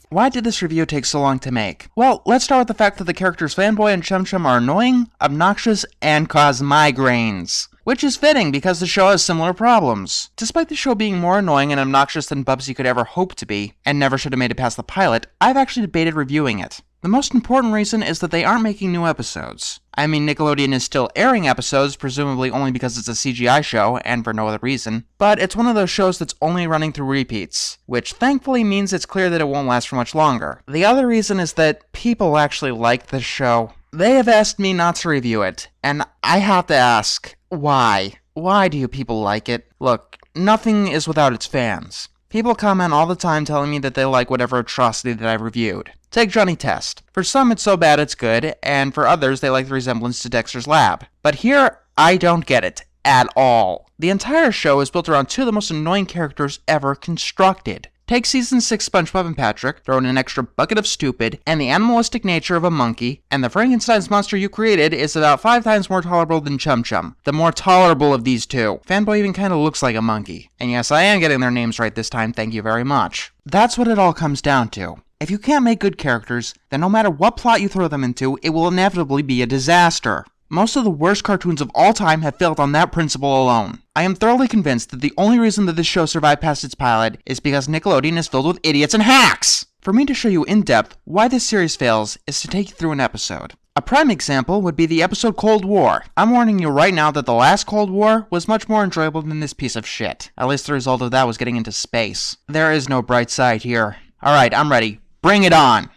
Why did this review take so long to make? Well, let's start with the fact that the characters Fanboy and Chum are annoying, obnoxious, and cause migraines. Which is fitting because the show has similar problems. Despite the show being more annoying and obnoxious than Bubsy could ever hope to be, and never should have made it past the pilot, I've actually debated reviewing it. The most important reason is that they aren't making new episodes. I mean, Nickelodeon is still airing episodes, presumably only because it's a CGI show, and for no other reason, but it's one of those shows that's only running through repeats, which thankfully means it's clear that it won't last for much longer. The other reason is that people actually like the show. They have asked me not to review it, and I have to ask, why? Why do you people like it? Look, nothing is without its fans. People comment all the time telling me that they like whatever atrocity that I've reviewed. Take Johnny Test. For some it's so bad it's good, and for others they like the resemblance to Dexter's Lab. But here, I don't get it. At all. The entire show is built around two of the most annoying characters ever constructed. Take Season 6 SpongeBob and Patrick, throw in an extra bucket of stupid, and the animalistic nature of a monkey, and the Frankenstein's monster you created is about 5 times more tolerable than Chum, the more tolerable of these two. Fanboy even kinda looks like a monkey. And yes, I am getting their names right this time, thank you very much. That's what it all comes down to. If you can't make good characters, then no matter what plot you throw them into, it will inevitably be a disaster. Most of the worst cartoons of all time have failed on that principle alone. I am thoroughly convinced that the only reason that this show survived past its pilot is because Nickelodeon is filled with idiots and hacks! For me to show you in depth why this series fails is to take you through an episode. A prime example would be the episode Cold War. I'm warning you right now that the last Cold War was much more enjoyable than this piece of shit. At least the result of that was getting into space. There is no bright side here. Alright, I'm ready. Bring it on!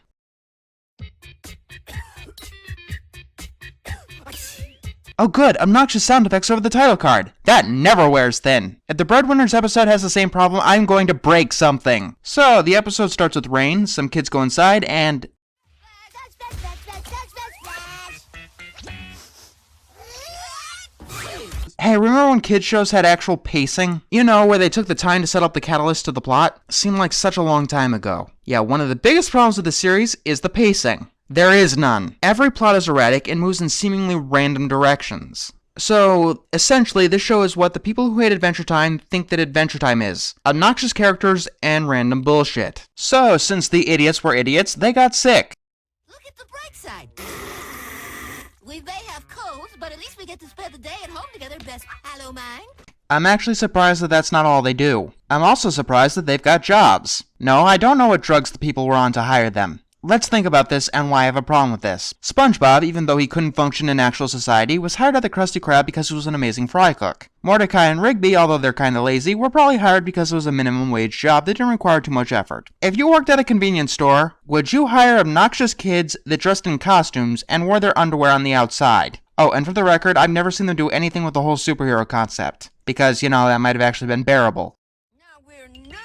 Oh good, obnoxious sound effects over the title card. That never wears thin. If the Breadwinners episode has the same problem, I'm going to break something. So, the episode starts with rain, some kids go inside, and... Hey, remember when kids shows had actual pacing? You know, where they took the time to set up the catalyst to the plot? Seemed like such a long time ago. Yeah, one of the biggest problems with the series is the pacing. There is none. Every plot is erratic and moves in seemingly random directions. So, essentially, this show is what the people who hate Adventure Time think that Adventure Time is. Obnoxious characters and random bullshit. So, since the idiots were idiots, they got sick. Look at the bright side. We may have colds, but at least we get to spend the day at home together, best hello mine. I'm actually surprised that that's not all they do. I'm also surprised that they've got jobs. No, I don't know what drugs the people were on to hire them. Let's think about this and why I have a problem with this. SpongeBob, even though he couldn't function in actual society, was hired at the Krusty Krab because he was an amazing fry cook. Mordecai and Rigby, although they're kinda lazy, were probably hired because it was a minimum wage job that didn't require too much effort. If you worked at a convenience store, would you hire obnoxious kids that dressed in costumes and wore their underwear on the outside? Oh, and for the record, I've never seen them do anything with the whole superhero concept. Because, you know, that might have actually been bearable. Now we're no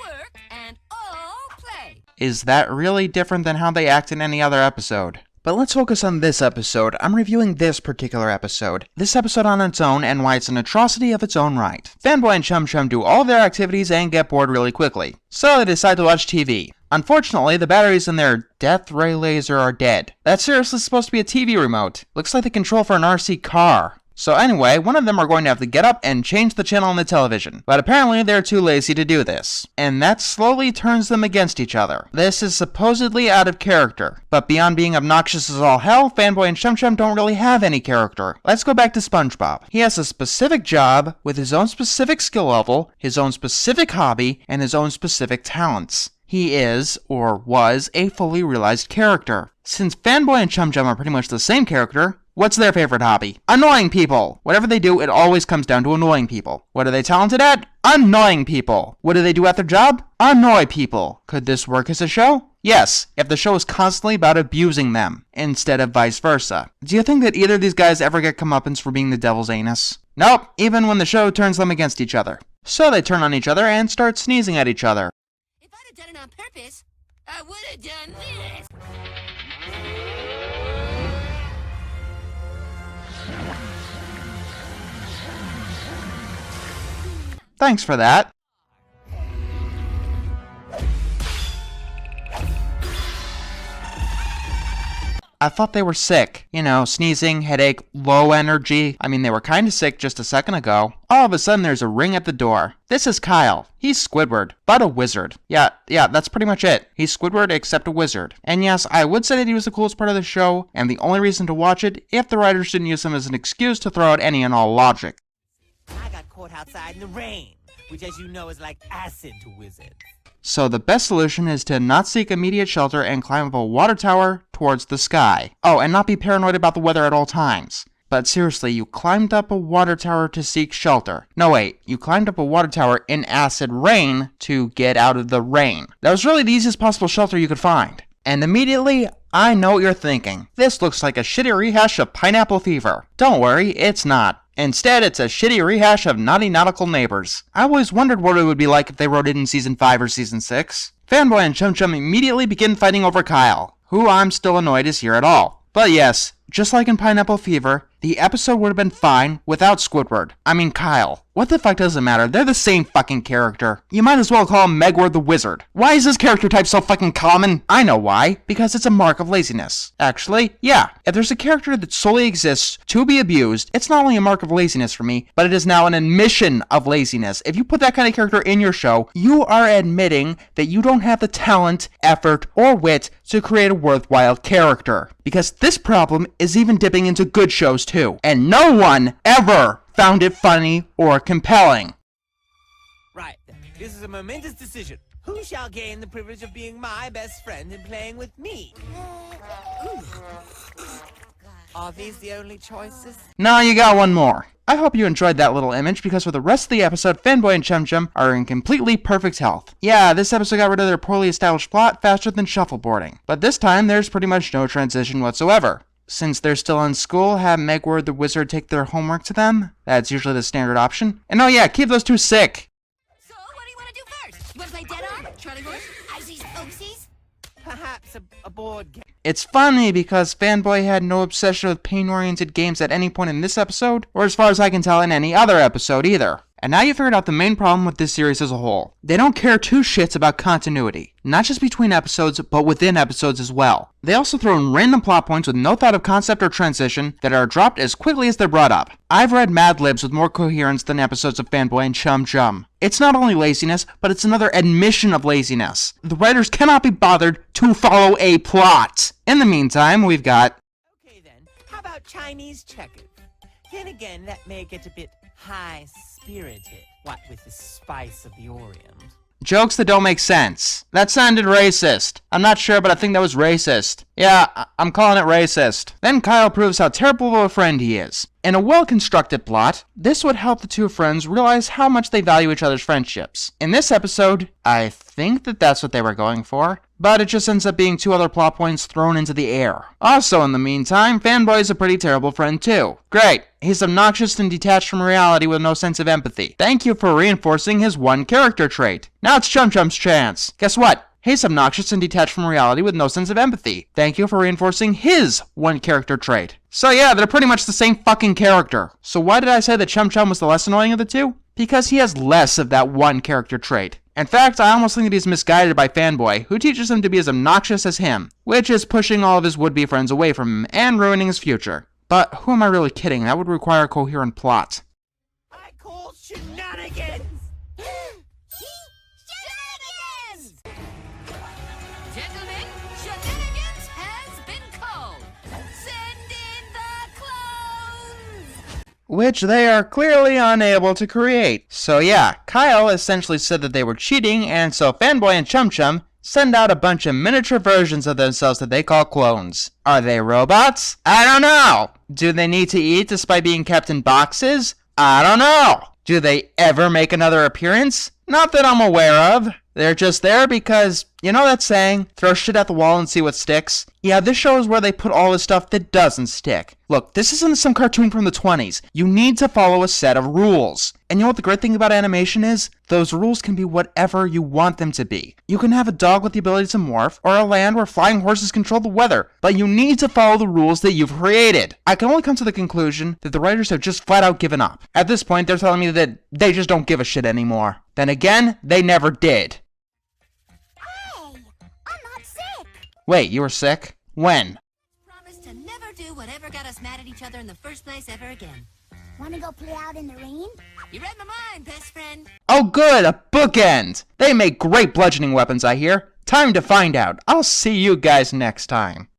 work and all play. Is that really different than how they act in any other episode? But let's focus on this episode. I'm reviewing this particular episode. This episode on its own and why it's an atrocity of its own right. Fanboy and Chum do all of their activities and get bored really quickly. So they decide to watch TV. Unfortunately, the batteries in their death ray laser are dead. That's seriously supposed to be a TV remote. Looks like the control for an RC car. So anyway, one of them are going to have to get up and change the channel on the television. But apparently they're too lazy to do this. And that slowly turns them against each other. This is supposedly out of character. But beyond being obnoxious as all hell, Fanboy and Chum don't really have any character. Let's go back to SpongeBob. He has a specific job, with his own specific skill level, his own specific hobby, and his own specific talents. He is, or was, a fully realized character. Since Fanboy and Chum are pretty much the same character, what's their favorite hobby? Annoying people! Whatever they do, it always comes down to annoying people. What are they talented at? Annoying people! What do they do at their job? Annoy people! Could this work as a show? Yes, if the show is constantly about abusing them, instead of vice versa. Do you think that either of these guys ever get comeuppance for being the devil's anus? Nope, even when the show turns them against each other. So they turn on each other and start sneezing at each other. If I'd have done it on purpose, I would have done this. Thanks for that. I thought they were sick. You know, sneezing, headache, low energy. I mean, they were kinda sick just a second ago. All of a sudden, there's a ring at the door. This is Kyle. He's Squidward, but a wizard. Yeah, that's pretty much it. He's Squidward except a wizard. And yes, I would say that he was the coolest part of the show, and the only reason to watch it if the writers didn't use him as an excuse to throw out any and all logic. I got caught outside in the rain, which as you know is like acid to wizards. So the best solution is to not seek immediate shelter and climb up a water tower towards the sky. Oh, and not be paranoid about the weather at all times. But seriously, you climbed up a water tower to seek shelter. No wait, you climbed up a water tower in acid rain to get out of the rain. That was really the easiest possible shelter you could find. And immediately, I know what you're thinking. This looks like a shitty rehash of Pineapple Fever. Don't worry, it's not. Instead, it's a shitty rehash of Naughty Nautical Neighbors. I always wondered what it would be like if they wrote it in Season 5 or Season 6. Fanboy and Chum Chum immediately begin fighting over Kyle, who I'm still annoyed is here at all. But yes, just like in Pineapple Fever, the episode would have been fine without Squidward. I mean Kyle. What the fuck does it matter? They're the same fucking character. You might as well call him Megward the Wizard. Why is this character type so fucking common? I know why. Because it's a mark of laziness. Actually, yeah. If there's a character that solely exists to be abused, it's not only a mark of laziness for me, but it is now an admission of laziness. If you put that kind of character in your show, you are admitting that you don't have the talent, effort, or wit to create a worthwhile character. Because this problem is even dipping into good shows too. And no one ever found it funny or compelling. Right, this is a momentous decision. Who shall gain the privilege of being my best friend and playing with me? Are these the only choices? No, you got one more. I hope you enjoyed that little image because for the rest of the episode, Fanboy and Chum Chum are in completely perfect health. Yeah, this episode got rid of their poorly established plot faster than shuffleboarding. But this time, there's pretty much no transition whatsoever. Since they're still in school, have Megward the Wizard take their homework to them. That's usually the standard option. And oh yeah, keep those two sick. So, what do you want to do first? You want to play Dead Arm? Charlie Horse? Ices Oopsies? Perhaps a board game. It's funny because Fanboy had no obsession with pain-oriented games at any point in this episode, or as far as I can tell in any other episode either. And now you figured out the main problem with this series as a whole. They don't care two shits about continuity. Not just between episodes, but within episodes as well. They also throw in random plot points with no thought of concept or transition that are dropped as quickly as they're brought up. I've read Mad Libs with more coherence than episodes of Fanboy and Chum Chum. It's not only laziness, but it's another admission of laziness. The writers cannot be bothered to follow a plot. In the meantime, we've got... Okay then, how about Chinese checkers? Then again, that may get a bit high-spirited, what with the spice of the Orient. Jokes that don't make sense. That sounded racist. I'm not sure, but I think that was racist. Yeah, I'm calling it racist. Then Kyle proves how terrible of a friend he is. In a well-constructed plot, this would help the two friends realize how much they value each other's friendships. In this episode, I think that that's what they were going for, but it just ends up being two other plot points thrown into the air. Also, in the meantime, Fanboy is a pretty terrible friend too. Great. He's obnoxious and detached from reality with no sense of empathy. Thank you for reinforcing his one character trait. Now it's Chum Chum's chance. Guess what? He's obnoxious and detached from reality with no sense of empathy. Thank you for reinforcing his one character trait. So yeah, they're pretty much the same fucking character. So why did I say that Chum Chum was the less annoying of the two? Because he has less of that one character trait. In fact, I almost think that he's misguided by Fanboy, who teaches him to be as obnoxious as him, which is pushing all of his would-be friends away from him and ruining his future. But who am I really kidding? That would require a coherent plot. I call shenanigans! Shenanigans! Gentlemen, shenanigans has been called. Send in the clones! Which they are clearly unable to create. So yeah, Kyle essentially said that they were cheating, and so Fanboy and Chum Chum send out a bunch of miniature versions of themselves that they call clones. Are they robots? I don't know. Do they need to eat despite being kept in boxes? I don't know. Do they ever make another appearance? Not that I'm aware of. They're just there because, you know that saying, throw shit at the wall and see what sticks? Yeah, this show is where they put all the stuff that doesn't stick. Look, this isn't some cartoon from the 20s. You need to follow a set of rules. And you know what the great thing about animation is? Those rules can be whatever you want them to be. You can have a dog with the ability to morph, or a land where flying horses control the weather, but you need to follow the rules that you've created. I can only come to the conclusion that the writers have just flat out given up. At this point, they're telling me that they just don't give a shit anymore. Then again, they never did. Hey, I'm not sick. Wait, you were sick? When? Promise do whatever got us mad at each other in the first place ever again. Wanna go play out in the rain? You read my mind, best friend. Oh good, a bookend! They make great bludgeoning weapons, I hear. Time to find out. I'll see you guys next time.